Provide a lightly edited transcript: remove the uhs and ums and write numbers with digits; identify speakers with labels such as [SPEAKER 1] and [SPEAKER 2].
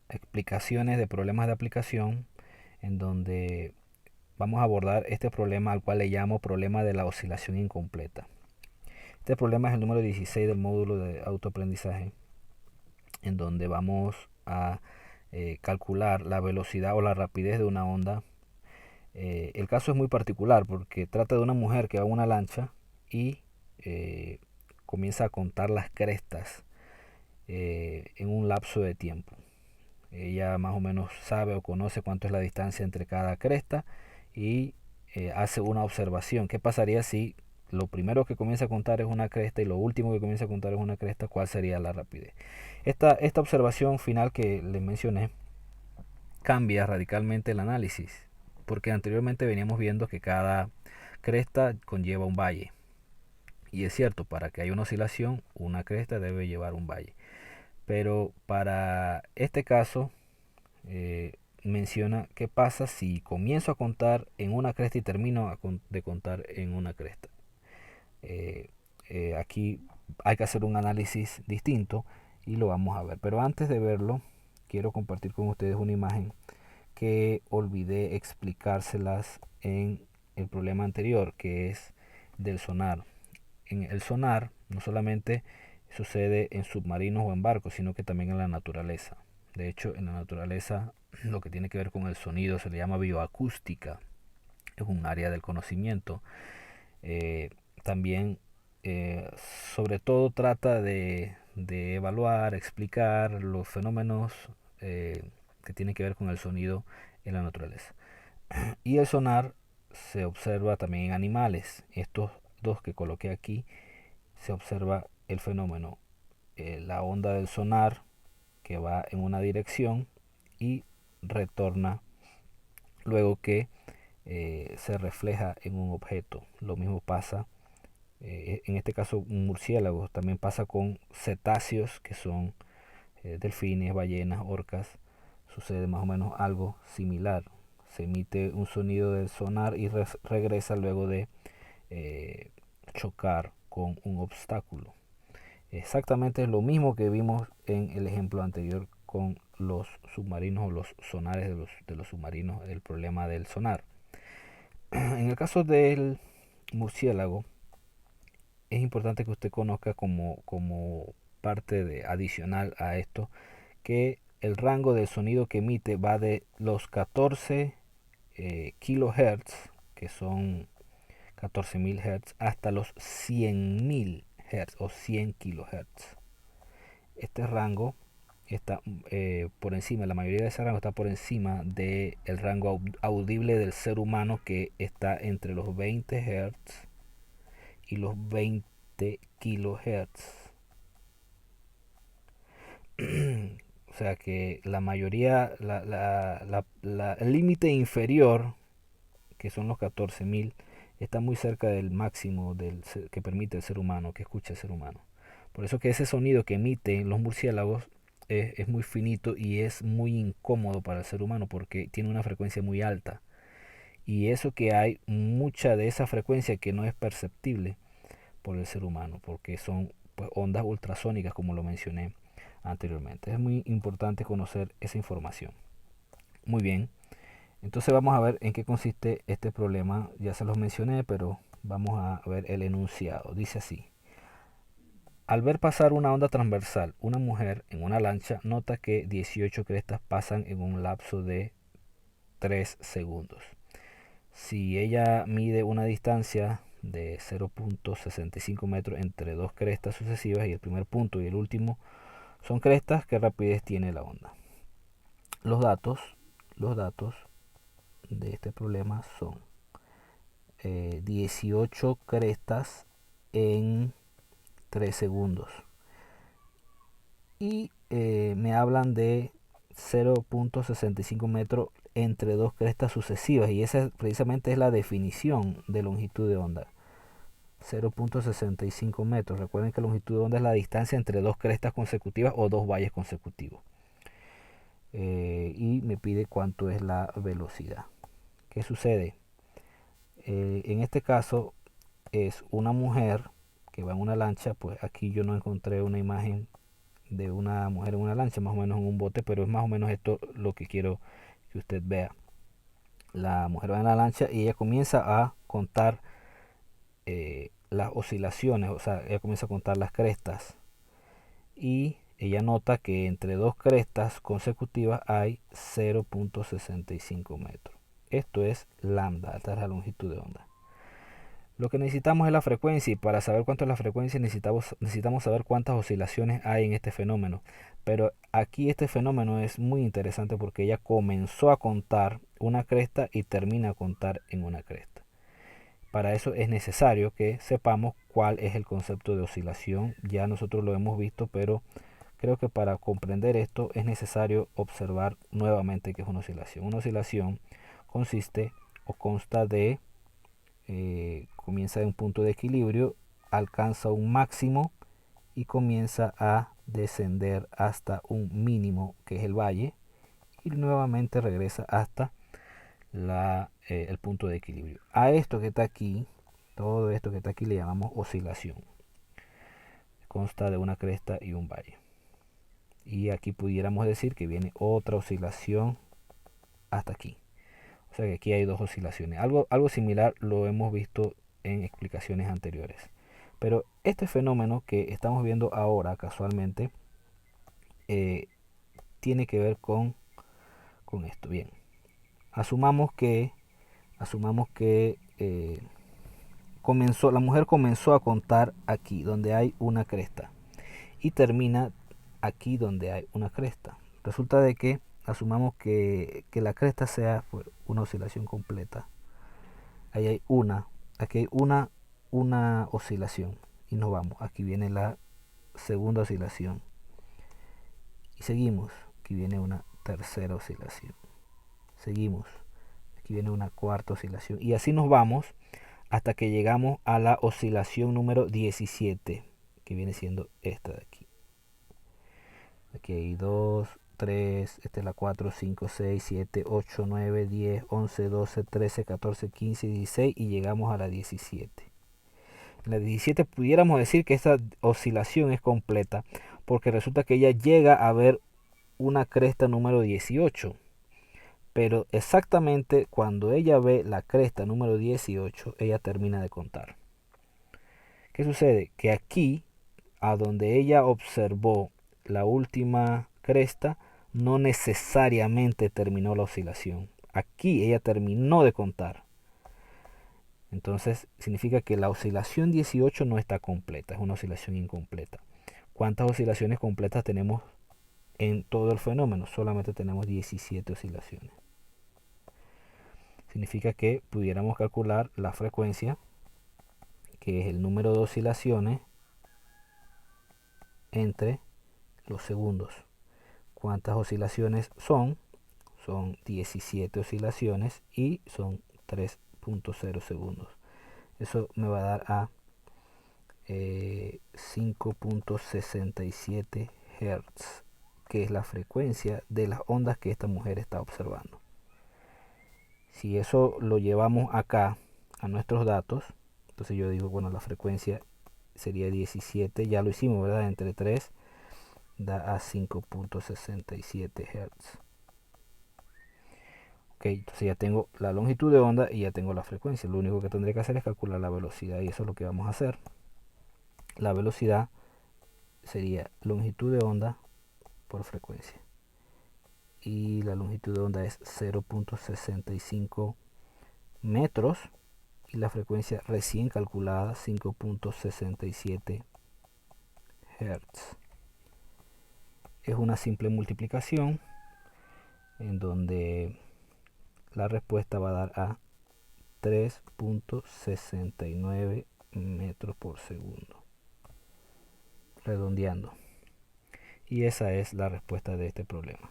[SPEAKER 1] explicaciones de problemas de aplicación en donde vamos a abordar este problema al cual le llamo problema de la oscilación incompleta. Este problema es el número 16 del módulo de autoaprendizaje, en donde vamos a calcular la velocidad o la rapidez de una onda. El caso es muy particular porque trata de una mujer que va en una lancha y comienza a contar las crestas en un lapso de tiempo. Ella más o menos sabe o conoce cuánto es la distancia entre cada cresta y hace una observación. ¿Qué pasaría si lo primero que comienza a contar es una cresta y lo último que comienza a contar es una cresta? ¿Cuál sería la rapidez? Esta observación final que les mencioné cambia radicalmente el análisis, porque anteriormente veníamos viendo que cada cresta conlleva un valle. Y es cierto, para que haya una oscilación, una cresta debe llevar un valle. Pero para este caso, menciona qué pasa si comienzo a contar en una cresta y termino de contar en una cresta. Aquí hay que hacer un análisis distinto y lo vamos a ver. Pero antes de verlo, quiero compartir con ustedes una imagen que olvidé explicárselas en el problema anterior, que es del sonar. En el sonar no solamente sucede en submarinos o en barcos, sino que también en la naturaleza. De hecho, en la naturaleza lo que tiene que ver con el sonido se le llama bioacústica. Es un área del conocimiento. También, eh, sobre todo, trata de evaluar, explicar los fenómenos que tienen que ver con el sonido en la naturaleza. Y el sonar se observa también en animales. Estos dos que coloqué aquí, se observa el fenómeno, la onda del sonar que va en una dirección y retorna luego que se refleja en un objeto. Lo mismo pasa, en este caso un murciélago, también pasa con cetáceos que son delfines, ballenas, orcas. Sucede más o menos algo similar. Se emite un sonido del sonar y regresa luego de eh, chocar con un obstáculo. Exactamente lo mismo que vimos en el ejemplo anterior con los submarinos o los sonares de los submarinos, el problema del sonar. En el caso del murciélago, es importante que usted conozca como parte adicional a esto, que el rango del sonido que emite va de los 14 kilohertz, que son 14.000 Hz, hasta los 100.000 Hz o 100 kilohertz. Este rango está por encima, la mayoría de ese rango está por encima del rango audible del ser humano, que está entre los 20 Hz y los 20 kilohertz. O sea que la mayoría, el límite inferior, que son los 14.000, está muy cerca del máximo que permite el ser humano, que escucha el ser humano. Por eso que ese sonido que emiten los murciélagos es muy finito y es muy incómodo para el ser humano porque tiene una frecuencia muy alta. Y eso que hay mucha de esa frecuencia que no es perceptible por el ser humano, porque son pues ondas ultrasónicas, como lo mencioné anteriormente. Es muy importante conocer esa información. Muy bien, entonces vamos a ver en qué consiste este problema. Ya se los mencioné, pero vamos a ver el enunciado. Dice así: al ver pasar una onda transversal, una mujer en una lancha nota que 18 crestas pasan en un lapso de 3 segundos. Si ella mide una distancia de 0.65 metros entre dos crestas sucesivas y el primer punto y el último son crestas, ¿qué rapidez tiene la onda? Los datos, los datos de este problema son 18 crestas en 3 segundos. Y me hablan de 0.65 metros entre dos crestas sucesivas. Y esa precisamente es la definición de longitud de onda. 0.65 metros. Recuerden que la longitud de onda es la distancia entre dos crestas consecutivas o dos valles consecutivos. Y me pide cuánto es la velocidad. ¿Qué sucede? En este caso es una mujer que va en una lancha. Pues aquí yo no encontré una imagen de una mujer en una lancha, más o menos en un bote, pero es más o menos esto lo que quiero que usted vea. La mujer va en la lancha y ella comienza a contar las oscilaciones, o sea, ella comienza a contar las crestas y ella nota que entre dos crestas consecutivas hay 0.65 metros. Esto es lambda, esta es la longitud de onda. Lo que necesitamos es la frecuencia y para saber cuánto es la frecuencia necesitamos saber cuántas oscilaciones hay en este fenómeno. Pero aquí este fenómeno es muy interesante porque ella comenzó a contar una cresta y termina a contar en una cresta. Para eso es necesario que sepamos cuál es el concepto de oscilación. Ya nosotros lo hemos visto, pero creo que para comprender esto es necesario observar nuevamente qué es una oscilación. Una oscilación consiste o consta de comienza de un punto de equilibrio, alcanza un máximo y comienza a descender hasta un mínimo que es el valle y nuevamente regresa hasta el punto de equilibrio. A esto que está aquí, todo esto que está aquí le llamamos oscilación. Consta de una cresta y un valle. Y aquí pudiéramos decir que viene otra oscilación hasta aquí. O sea que aquí hay dos oscilaciones. Algo similar lo hemos visto en explicaciones anteriores. Pero este fenómeno que estamos viendo ahora casualmente tiene que ver con esto. Bien, asumamos que la mujer comenzó a contar aquí donde hay una cresta y termina aquí donde hay una cresta. Resulta de que asumamos que la cresta sea pues, una oscilación completa. Ahí hay aquí hay una oscilación y nos vamos. Aquí viene la segunda oscilación y seguimos. Aquí viene una tercera oscilación. Seguimos. Aquí viene una cuarta oscilación y así nos vamos hasta que llegamos a la oscilación número 17, que viene siendo esta de aquí. Aquí hay 2, 3, esta es la 4, 5, 6, 7, 8, 9, 10, 11, 12, 13, 14, 15, 16 y llegamos a la 17. En la 17 pudiéramos decir que esta oscilación es completa porque resulta que ella llega a ver una cresta número 18. Pero exactamente cuando ella ve la cresta número 18, ella termina de contar. ¿Qué sucede? Que aquí, a donde ella observó la última cresta, no necesariamente terminó la oscilación. Aquí ella terminó de contar. Entonces significa que la oscilación 18 no está completa, es una oscilación incompleta. ¿Cuántas oscilaciones completas tenemos en todo el fenómeno? Solamente tenemos 17 oscilaciones. Significa que pudiéramos calcular la frecuencia, que es el número de oscilaciones entre los segundos. ¿Cuántas oscilaciones son? Son 17 oscilaciones y son 3.0 segundos. Eso me va a dar a 5.67 Hz, que es la frecuencia de las ondas que esta mujer está observando. Si eso lo llevamos acá a nuestros datos, entonces yo digo, bueno, la frecuencia sería 17, ya lo hicimos, ¿verdad? Entre 3 da a 5.67 Hz. Ok, entonces ya tengo la longitud de onda y ya tengo la frecuencia. Lo único que tendré que hacer es calcular la velocidad y eso es lo que vamos a hacer. La velocidad sería longitud de onda por frecuencia. Y la longitud de onda es 0.65 metros y la frecuencia recién calculada 5.67 Hz. Es una simple multiplicación en donde la respuesta va a dar a 3.69 metros por segundo, redondeando. Y esa es la respuesta de este problema.